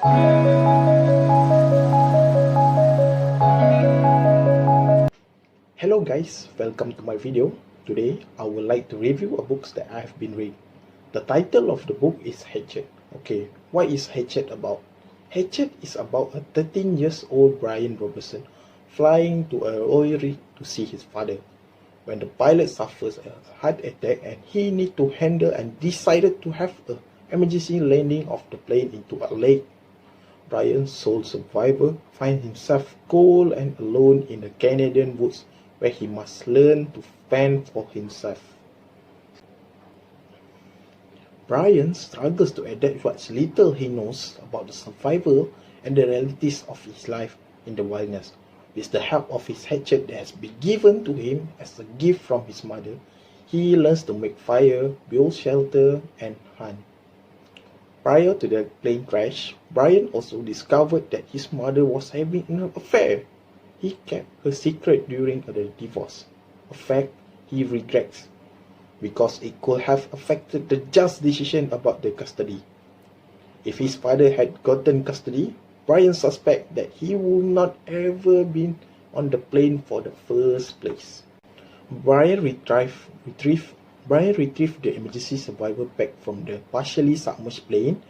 Hello guys, welcome to my video. Today I would like to review a book that I have been reading. The title of the book is HATCHET. Okay, what is HATCHET about? HATCHET is about a 13 years old Brian Robertson flying to a oil rig to see his father. When the pilot suffers a heart attack and he needs to handle and decided to have an emergency landing of the plane into a lake, Brian, sole survivor, finds himself cold and alone in the Canadian woods where he must learn to fend for himself. Brian struggles to adapt what little he knows about the survival and the realities of his life in the wilderness. With the help of his hatchet that has been given to him as a gift from his mother, he learns to make fire, build shelter, and hunt. Prior to the plane crash, Brian also discovered that his mother was having an affair. He kept her secret during the divorce, a fact he regrets because it could have affected the just decision about the custody. If his father had gotten custody, Brian suspects that he would not ever been on the plane for the first place. Brian retrieved the emergency survivor pack from the partially submerged plane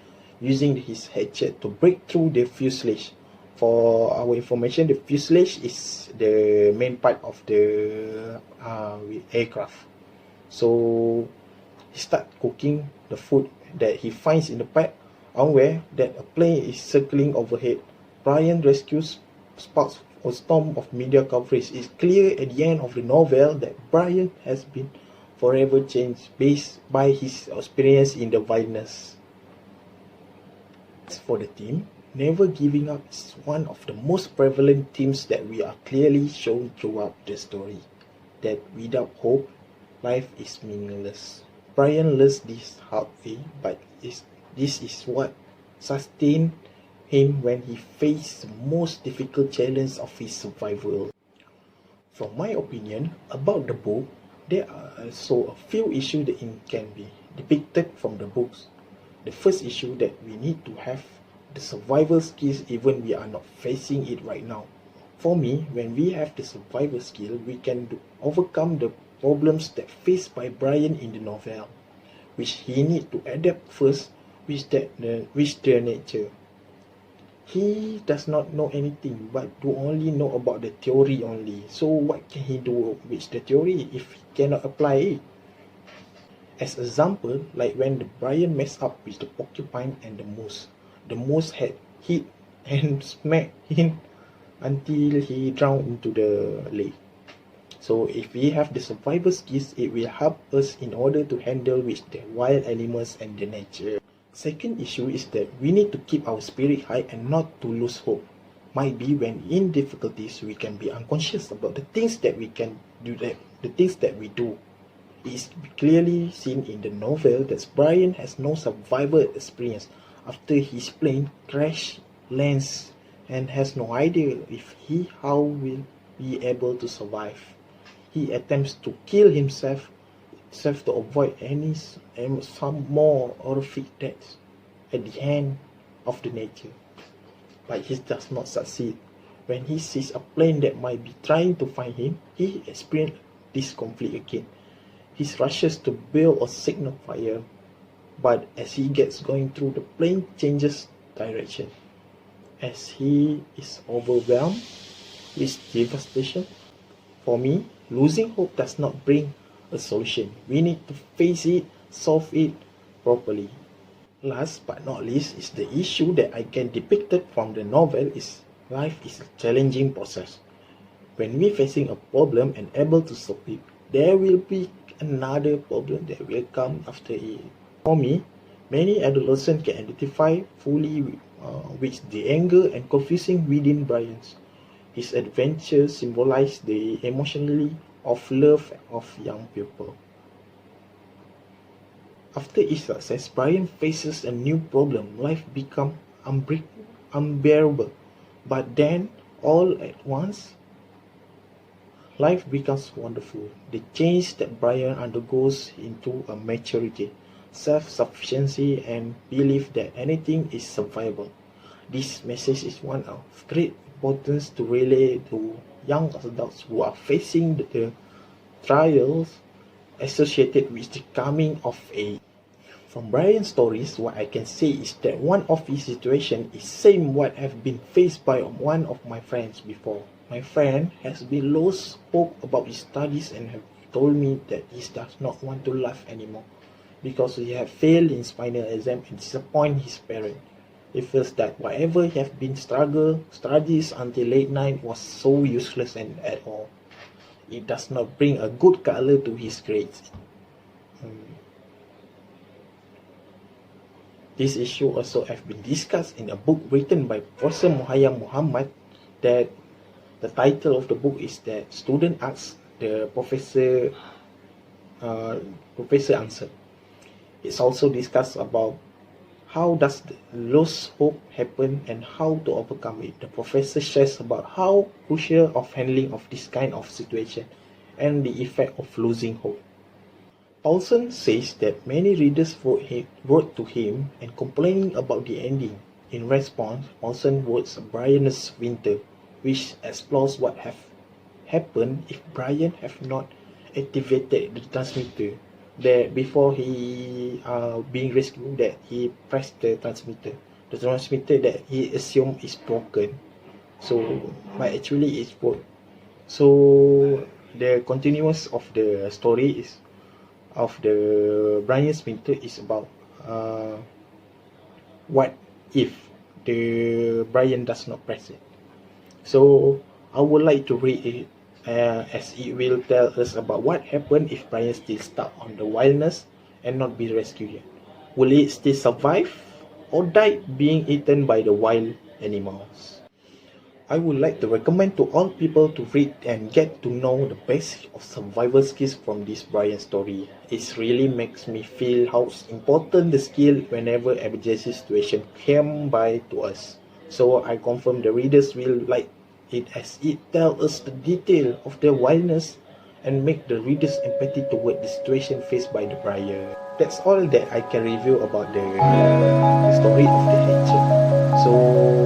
using his hatchet to break through the fuselage. For our information, the fuselage is the main part of the aircraft. So he starts cooking the food that he finds in the pack, unaware that a plane is circling overhead. Brian rescues sparks a storm of media coverage. It's clear at the end of the novel that Brian has been forever changed based by his experience in the wilderness. As for the theme, never giving up is one of the most prevalent themes that we are clearly shown throughout the story. That without hope, life is meaningless. Brian learns this hard way, but this is what sustained him when he faced the most difficult challenge of his survival. From my opinion about the book, there are also a few issues that can be depicted from the books. The first issue that we need to have the survival skills even we are not facing it right now. For me, when we have the survival skill, we can overcome the problems that faced by Brian in the novel, which he need to adapt first with their nature. He does not know anything but do only know about the theory only. So what can he do with the theory if he cannot apply it? As example, like when the Brian messed up with the porcupine and the moose. The moose had hit and smacked him until he drowned into the lake. So if we have the survival skills, it will help us in order to handle with the wild animals and the nature. Second issue is that we need to keep our spirit high and not to lose hope. Might be when in difficulties we can be unconscious about the things that we can do, the things that we do. It is clearly seen in the novel that Brian has no survival experience after his plane crash lands and has no idea if how will be able to survive. He attempts to kill himself to avoid some more horrific deaths at the hand of the nature. But he does not succeed. When he sees a plane that might be trying to find him, he experiences this conflict again. He rushes to build a signal fire, but as he gets going through, the plane changes direction. As he is overwhelmed with devastation, for me, losing hope does not bring a solution. We need to face it, solve it properly. Last but not least is the issue that I can depict from the novel is life is a challenging process. When we facing a problem and able to solve it, there will be another problem that will come after it. For me, many adolescents can identify fully with the anger and confusion within Brian's. His adventures symbolize the emotionally of love of young people. After his success, Brian faces a new problem. Life becomes unbearable. But then, all at once, life becomes wonderful. The change that Brian undergoes into a maturity, self-sufficiency, and belief that anything is survivable. This message is one of great importance to relay to young adults who are facing the trials associated with the coming of age. From Brian's stories, what I can say is that one of his situation is same what have been faced by one of my friends before. My friend has been lost hope about his studies and have told me that he does not want to laugh anymore because he have failed in final exam and disappoint his parents. He feels that whatever he have been studies until late night was so useless and at all. It does not bring a good color to his grades. This issue also have been discussed in a book written by Professor Muhayyam Muhammad that the title of the book is that student asks the professor answer. It's also discussed about how does the lost hope happen and how to overcome it. The professor shares about how crucial of handling of this kind of situation and the effect of losing hope. Paulson says that many readers wrote to him and complaining about the ending. In response, Paulson wrote Brian's Winter, which explores what have happened if Brian have not activated the transmitter. That before he being rescued, that he pressed the transmitter that he assumed is broken. So, but actually it's broke. So the continuous of the story is of the Brian's Winter is about what if the Brian does not press it. So I would like to read it as it will tell us about what happened if Brian still stuck on the wilderness and not be rescued yet. Will it still survive or die being eaten by the wild animals? I would like to recommend to all people to read and get to know the basic of survival skills from this Brian story. It really makes me feel how important the skill whenever emergency situation came by to us. So I confirm the readers will like it as it tells us the detail of the wildness and make the readers empathy toward the situation faced by the Brian. That's all that I can review about the story of the HATCHET. So